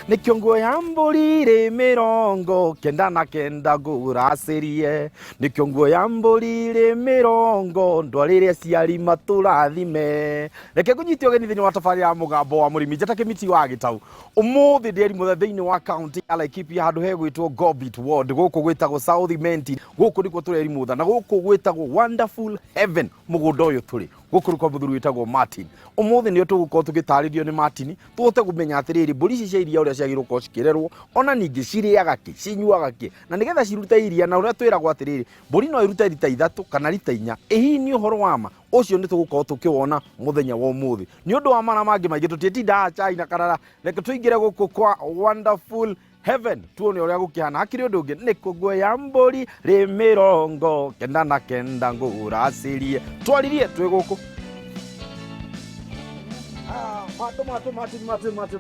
nä kä nguo ya mbåri rä mä rongo kenda na kenda ngå racä rie nä kä nguo ya mbåri rä mä rongo ndwarä re ciari matå rathime reke kå nyiti å geni thä inä wa tabarä ya må gambo wa må rä mi njata kä miti wa gä tau å må thä ndä erimå thä inä wa kaunti ya Laikipia handå he gwä two Gobit Ward gå kå gwä tagwo South Menti gå kå nä kuo tå rerimå tha na gå kå gwä tagwo Wonderful Heaven må gå nda å yå tå rä gå kå rä kwa må thuri wä tagwo Martin å må thä nä å tå gå korwo tå gä tarä rio nä Martin tå hote gå menya atä rä rä mbå ri ici cia iria å rä a ciagä rwo korwo cikä rerwo ona ningä cirĩaga kä cinyuaga kä na nä getha cirute iria na å rä a twä ragwo atä rä rä mbå ri no ĩrute rita ithatũ kana rita inya ĩ hihi nĩ å horo wa ma ũcio nĩ tå gå korwo tå kä wona må thenya wa ũmũthĩ nĩ ũndũ wa mana mangĩ maingĩ tå tiĩtindaga cai na karara reke tå ingä re gå kå kwa Wonderful Heaven tuone å rä a gå kä hana hakirä å ndå å ngä nä kå nguo ya mbåri rä mä rongo kenda na kenda ngå racä rie twaririe twä gå kå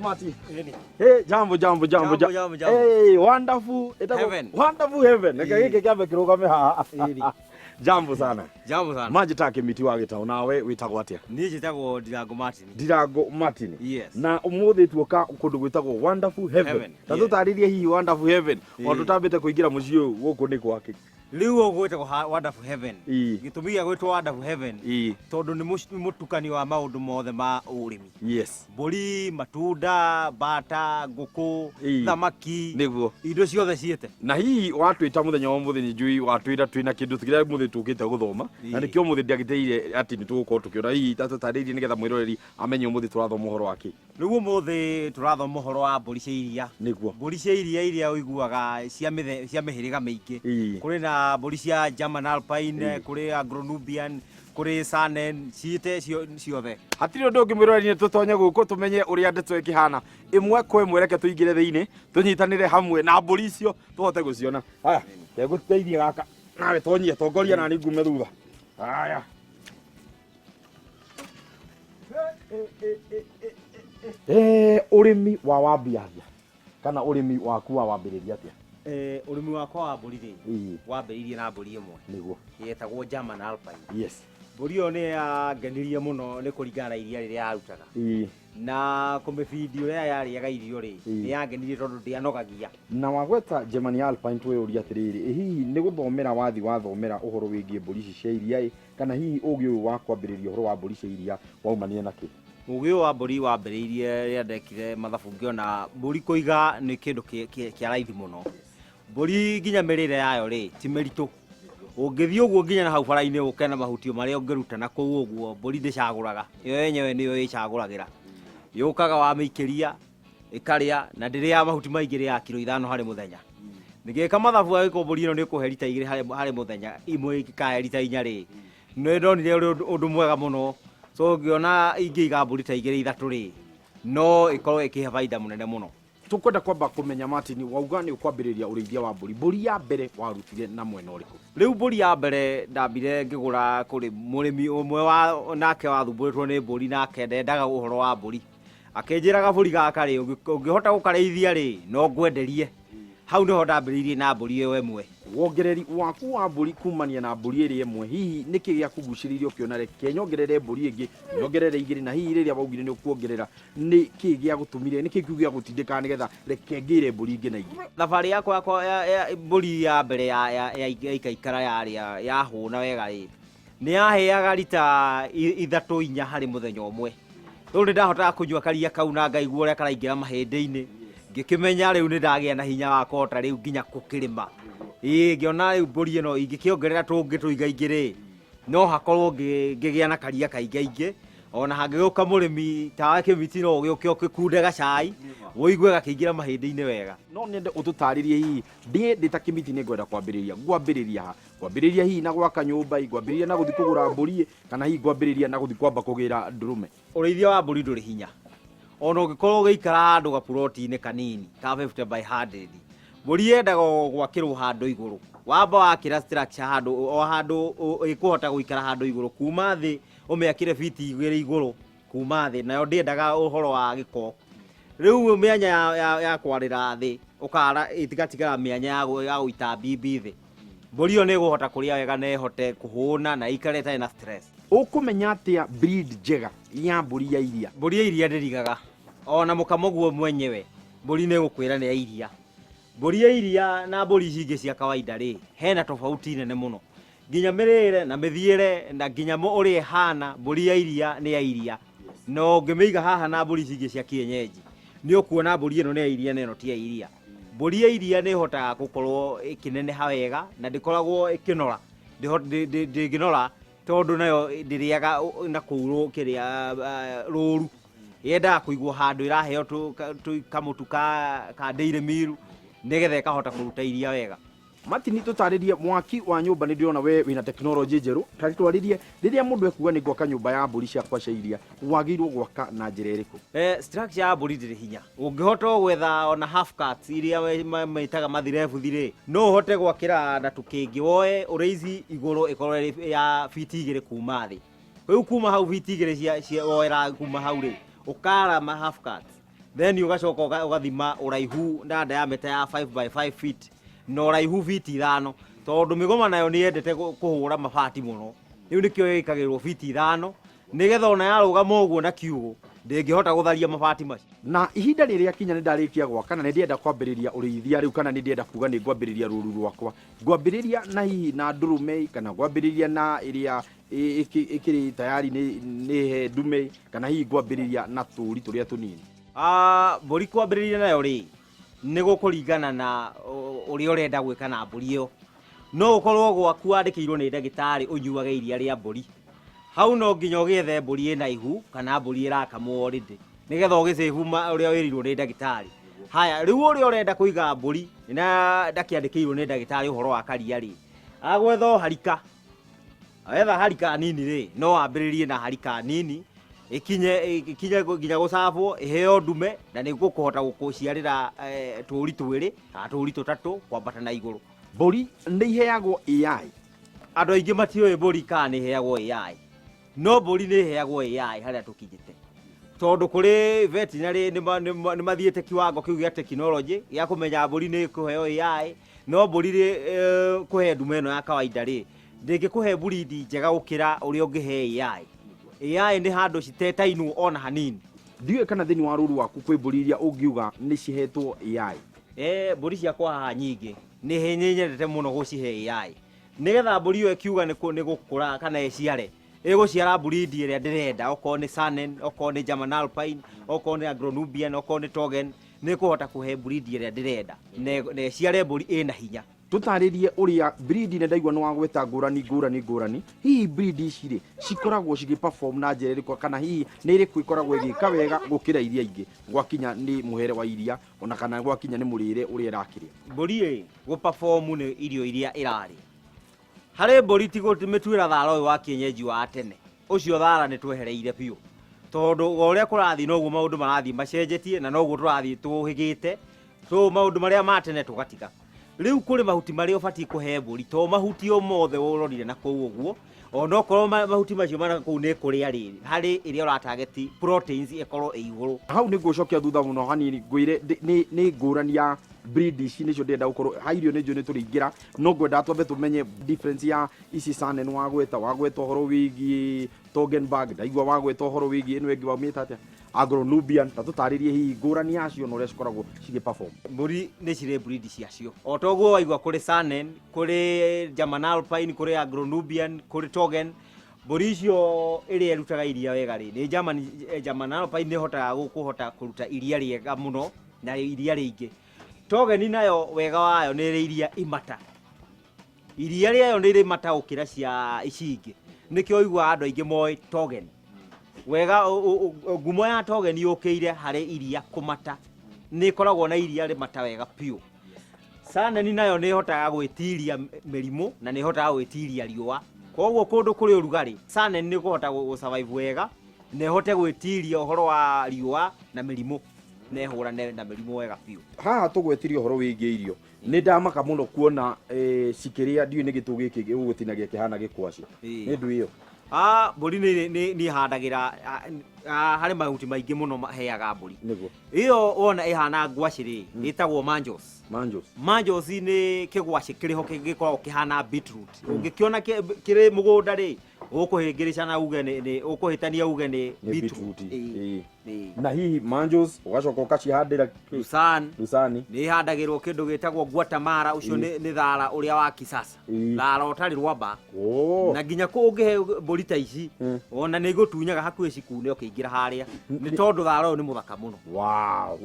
Mati. Hey, jambo. Hey, Wonderful Heaven. Wonderful Heaven. Neka gike kiambe kirugame haha. Jambo sana. Maji take miti wa gitau nawe witagwo atia? Ni jitagwo Ndirango Martin. Yes. Na umuthi tuoka kundu gwitagwo Wonderful Heaven. Ta tutaririe hihi Wonderful Heaven. O tutambite kuingira mucii uyu guku ni gwake. Riu ogwetagwo Wonderful Heaven. Gitumi gya gwetwo Wonderful Heaven tondu ni mutukani wa maundu mothe ma urimi. Yes. Mburi, matunda, bata, nguku, thamaki, niguo indo ciothe ciete. Na hihi watwita muthenya wa muthi njui watwira twina kindu kiria muthi tukite guthoma na nikio muthi ndiagiteire ati ni tugukorwo tukiona hihi tatutaririe nigetha mwiroreri amenye muthi turathoma uhoro wake. Riu muthi turathoma uhoro wa mburi cia iria. Niguo mburi cia iria uiguaga cia mihiriga miingi. Kuri na mburi cia German Alpine, kuri Agro-Nubian, kuri Saanen, ciite ciothe. Hatiri undu ungi mwiroreri ni tutonye guku tumenye uria ndeto ikihana imwe kwa imwe reke tuingire thiini tunyitanire hamwe na mburi icio tuhote guciona. Haya teguteithie gaka nawe tonyie tongoria na ni ngume thutha. Haya urimi wa wambiaria kana urimi waku wa wambiriria atia? Urimi wakwa wa mburi ri wambiririe na mburi imwe niguo yetagwo German Alpine. Yes. Mburi iyo ni yangenirie muno ni kuringana na iria riria yarutaga na kumifindi uria yariaga irio ri ni yangenirie tondu ndianogagia. Na wagweta German Alpine twiyuria atiriri hihi ni guthomera wathi wathomera uhoro wigie mburi ici cia iria kana hihi ugi uyu wa kwambiriria uhoro wa mburi cia iria waumanire na ki? Ugi wa mburi wambiriirie ria ndekire mathabu ngiona mburi kuiga ni kindu kia raithi muno. Mburi nginya mirire yayo ri ti meritu ungithii uguo nginya na hau bara-ini ukena mahutio maria ungiruta na kuu uguo mburi ndicaguraga iyo yenyewe niyo icaguragira yukaga wa mikiria ikaria na ndiria mahuti maingi ria kilo 5 hari muthenya nigika mathabu agiko mburi ino ni kuhe lita 2 hari muthenya imwe ikikahe lita 4 ri no ndonire undu mwega muno so ngiona ingiiga mburi ta 2-3 ri no ikorwo ikihe faida munene muno. Tukwenda kwamba kumenya Martin wauga ni ukwambiriria urithia wa mburi ya mbere warutire na mwena uriku? Riu mburi ya mbere ndambire ngigura kuri murimi umwe wa nake wathumburitwo ni mburi nake ndendaga uhoro wa mburi akinjiraga mburi gaka ri ungihota gukareithia ri no ngwenderie. Hau niho ndambiririe na mburi iyo imwe. Wongereri waku wa mburi kumania na mburi iri imwe hihi niki gia kuguciririo kiona reke nyongerere mburi ingi nyongerere igiri na hihi riria baugire ni ukuongerera niki gia gutumire niki gia gutindika nigetha reke ngire mburi ingi na ingi? Thabari yakwa ya mburi ya mbere ya ikaikara ya huna wega ri ni yaheaga lita 3-4 hari muthenya umwe. Riu ndahotaga kunyua karia kau na ngaigua uria karaingira mahindi-ini ngikimenya riu ni ndagia na hinya wa kota riu nginya kukirima ngiona riu mburi ino ingikiongerera tungi tuigaingiri no hakorwo ngigia na karia kaingaingi ona hangiguka murimi ta kimiti no giukikunde gacai woigue gakiingira mahindi-ini wega. No niende ututaririe hihi ndita kimiti ni ngwenda kwambiriria hihi na gwaka nyumba ngwambiriria na guthi kugura mburi kana hihi ngwambiriria na guthi kwamba kugira ndurume? Urithia wa mburi nduri hinya ona ungikorwo ugiikara handu gaploti-ini kanini ka 50 by 100 mburi yendaga gwakirwo handu iguru wamba wakira structure handu ikuhota guikara handu iguru kuma thi umiakire fiti 2 iguru kuma thi nayo ndiendaga uhoro wa giko. Riu mianya ya kwarira thi ukara itigatigara mianya ya guita bibi thi mburi iyo ni guhota kuria wega na ihote kuhuna na ikare tari na stress. Ukumenya atia breed njega ya mburi ya iria? Mburi ya iria ndirigaga ona mukamoguo mwenyewe mbũri nĩ gũkwĩra nĩ ya iria. Mbũri ya iria na mbũri ici ingĩ cia kawaida rĩ, hena tofauti nene mũno. Nginya mĩrĩre na mĩthiĩre na nginya ũrĩa ĩhana, mbũri ya iria nĩ ya iria. No ngĩmĩiga haha na mbũri ici ingĩ cia kienyeji, nĩ ũkuona mbũri ĩno nĩ ya iria na ĩno ti ya iria. Mbũri ya iria nĩ ĩhotaga gũkorwo ĩkĩneneha wega na ndĩkoragwo ĩkĩnora. Ndĩngĩnora tondũ nayo ndĩrĩaga na kũu kĩrĩa rũru. Yendaga kũigwo handũ ĩraheo kamũtu ka Dairy Meal nĩgetha ĩkahota kũruta iria wega. Martin, tũtarĩrie mwaki wa nyũmba nĩ ndĩrona we wĩna tekinoronjĩ njerũ. Twarĩrie rĩrĩa mũndũ ekuga nĩ gwaka nyũmba ya mbũri ciakwa cia iria, wagĩrĩirwo gwaka na njĩra ĩrĩkũ? Structure ya mbũri ndĩrĩ hinya. Ũngĩhota gwetha ona half cuts iria maitaga mathirebuthi rĩ, no ũhote gwakĩra na tũkĩngĩ woe ũrĩithi igũrũ ĩkorwo ya fiti 2 kuma thĩ. Rĩu kuma hau fiti 2 cia woera kuma hau rĩ, ũkara ma half cuts. Then ũgacoka ũgathima ũraihu na diameter ya 5 by 5 feet. Na ũraihu fiti 5, tondũ mĩgoma nayo nĩ yendete kũhũra mabati mũno. Rĩu nĩkĩo ĩkagĩrwo fiti 5 nĩgetha ona yarũgama ũguo na kiugũ ndĩngĩhota gũtharia mabati macio. Na ihinda rĩrĩa kinya nĩ ndarĩkia gwaka na nĩ ndĩrenda kwambĩrĩria ũrĩithia rĩu, kana nĩ ndĩrenda kuga nĩ ngwambĩrĩria rũru rwakwa, ngwambĩrĩria na hihi na ndũrũme kana ngwambĩrĩria na ĩrĩa ĩkĩrĩ tayari nĩ he ndume, kana hihi ngwambĩrĩria na tũri tũrĩa tũnini? Mbũri kwambĩrĩria nayo rĩ, nĩ gũkũringana na ũrĩa ũrenda gwĩka na mbũri ĩyo. No ũkorwo gwaku wandĩkĩirwo nĩ ndagĩtarĩ ũnyuage iria rĩa mbũri. Hau no nginya ũgĩethe mbũri ĩna ihu kana mbũri ĩrakamwo already nĩgetha ũgĩcĩbu ũrĩa wĩrirwo nĩ ndagĩtarĩ. Haya, rĩu ũrĩa ũrenda kũiga mbũri na ndakĩandĩkĩirwo nĩ ndagĩtarĩ ũhoro wa karia rĩ, agwetha harika. Awetha harika nini rĩ, no wambĩrĩrie na harika nini ikinye nginya gũcabwo iheo ndume na nĩguo kũhota gũciarĩra tũri twĩrĩ kana tũri tũtatũ kwambata na igũrũ. Mbũri nĩ iheagwo AI? Andũ aingĩ matiũĩ mbũri kana nĩ iheagwo AI, no mbũri nĩ iheagwo AI harĩa tũkinyĩte, tondũ kũrĩ veterinary nĩ mathiĩte kiwango kĩu gĩa tekinoronjĩ gĩa kũmenya mbũri nĩ kũheo AI, no mbũri kũhe ndume ĩno ya kawaida rĩ, ndĩngĩkũhe breed njega gũkĩra ũrĩa ũngĩhe AI. AI nĩ handũ citetainwo ona hanini. Ndiũĩ kana thĩinĩ wa rũru waku kwĩ mbũri iria ũngiuga nĩ cihetwo AI? Mbũri ciakwa haha nyingĩ nĩ nyendete mũno gũcihe AI, nĩgetha mbũri ĩyo ĩkiuga nĩ gũkũra kana ĩciare, ĩgũciara breed ĩrĩa ndĩrenda, okorwo nĩ Saanen, okorwo nĩ German Alpine, okorwo nĩ Agro-Nubian, okorwo nĩ Toggen, nĩ kũhota kũhe breed ĩrĩa ndĩrenda na ĩciare mbũri ĩna hinya. Tũtarĩrie ũrĩa breed nĩ ndaigua nĩ wagweta ngũrani. Hihi breed ici rĩ, cikoragwo cigĩ-perform na njĩra ĩrĩkũ, kana hihi nĩ ĩrĩkũ ikoragwo ĩgĩka wega gũkĩra iria ingĩ gwakinya nĩ mũhere wa iria ona kana gwakinya nĩ mũrĩre ũrĩa ĩrakĩrĩa? Mbũri gũ-perform nĩ irio iria ĩrarĩa. Harĩ mbũri ti gũtũmĩtuĩra thara ũyũ wa kienyeji wa tene, ũcio thara nĩ twehereire biũ, tondũ ũrĩa kũrathiĩ noguo maũndũ marathiĩ macenjetie na noguo tũrathiĩ tũhĩgĩte, so maũndũ marĩa ma tene tũgatiga. Rĩu kũrĩ mahuti marĩa ũbatiĩ kũhe mbũri, to mahuti o mothe ũrorire na kũu ũguo, ona okorwo mahuti macio mana kũu nĩ kũrĩa rĩrĩ, harĩ ĩrĩa ũratageti proteins ĩkorwo ĩ igũrũ. Hau nĩ ngũcokia thutha mũno hanini ngwĩre nĩ ngũrani ya breed ici nĩcio ndĩrenda gũkorwo ha irio nĩnjũ nĩ tũrĩingĩra, no ngwenda twambe tũmenye difference ya ici Saanen wagweta ũhoro wĩgiĩ Toggenburg, ndaigua wagweta ũhoro wĩgiĩ ĩno ĩngĩ waumĩte atĩa Agro-Nubian, ta tũtarĩrie hihi ngũrani yacio na ũrĩa cikoragwo cigĩ-perform. Mbũri nĩ cirĩ breed ciacio, o toguo waigua kũrĩ Saanen, kũrĩ German Alpine, kũrĩ Agro-Nubian, kũrĩ Toggen. Mbũri icio ĩrĩa ĩrutaga iria wega rĩ, nĩ German Alpine nĩ ĩhotaga kũruta iria rĩega mũno na iria rĩingĩ. Toggen nayo wega wayo nĩ ĩrĩ iria imata, iria rĩayo nĩ ĩrĩ imata gũkĩra cia ici ingĩ, nĩkĩo ũiguaga andũ aingĩ moĩ Toggen. Wega ngumo ya Toggen yũkĩire harĩ iria kũmata, nĩ ĩkoragwo na iria rĩmata wega piũ. Saanen nayo nĩ ĩhotaga gwĩtiria mĩrimũ na nĩ ĩhotaga gwĩtiria riũa, koguo kũndũ kũrĩ ũrugarĩ Saanen nĩ kũhota gũ-survive wega na ĩhote gwĩtiria ũhoro wa riũa na mĩrimũ na ĩhũrane na mĩrimũ wega piũ. Haha tũgwetirie ũhoro wĩgiĩ irio, nĩ ndamaka mũno kuona cikĩrĩa, ndiũĩ nĩ gĩtũ gĩkĩ gĩgũgũtinagia kĩhana gĩkwaci, nĩ ndũ ĩyo? Mbũri nĩ handagĩra harĩ mahuti maingĩ mũno maheaga mbũri. Nĩguo Iyo wona ĩhana ngwaci rĩ, ĩtagwo manjos. Manjos nĩ kĩgwaci kĩrĩho gĩkoragwo kĩhana beetroot. Ũngĩkĩona kĩrĩ mũgũnda rĩ, ukuhingirisha na uge ni ukuhitania uge ni beetroot. Na hihi manjos ugacoka ukacihandira Lusani ni handagirwo kindu gitagwo Guatemala ucio ni thara uria wa kisasa thara utari rwamba na nginya kungihe mburi ta ici ona ni gutunyaga hakuhi cikune ukiingira haria ni tondu thara uyu ni muthaka muno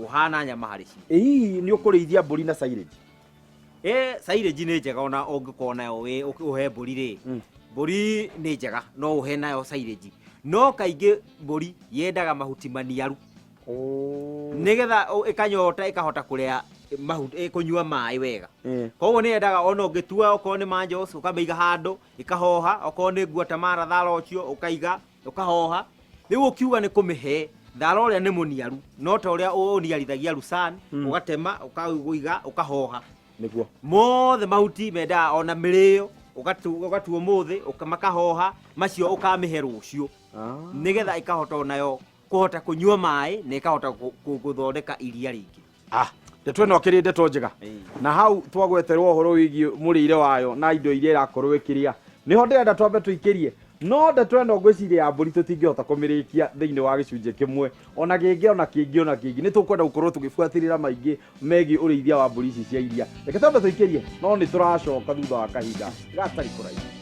uhana nyama hari ci ni ukurithia mburi na silage silage ni njega ona ungikona yo uhe mburi ri mburi ni njega no uhe nayo silage no kaingi mburi yendaga mahuti maniaru nigetha ikanyota ikahota kuria mahuti kunyua mai wega koguo ni yendaga ona ungitua okorwo ni manjos ukameiga handu ikahoha okorwo ni Guatemala thara ucio ukaiga ukahoha riu ukiuga ni kumihe thara uria ni muniaru no ta uria uniarithagia Lusani ugatema ukauiga ukahoha niguo mothe mahuti menda ona mirio ugatuo muthi ukamakahoha macio ukamihe rucio nigetha ikahota onayo kuhota kunyua mai na ikahota guthondeka iria ringi ndeto ino kiri ndeto njega na hau twagweterwo horo wigi murire wayo na indo iria irakorwo ikiria niho ndirenda twambe tuikirie no ndeto ino ngwiciria ya mburi tutingihota kumirikia thiini wa gicunje kimwe ona kingi ni tukwenda gukorwo tugifuatirira maingi megi urithia wa mburi ici cia iria reke twambe tuikirie no ni turacoka thutha wa kahinda gatari kuraihu.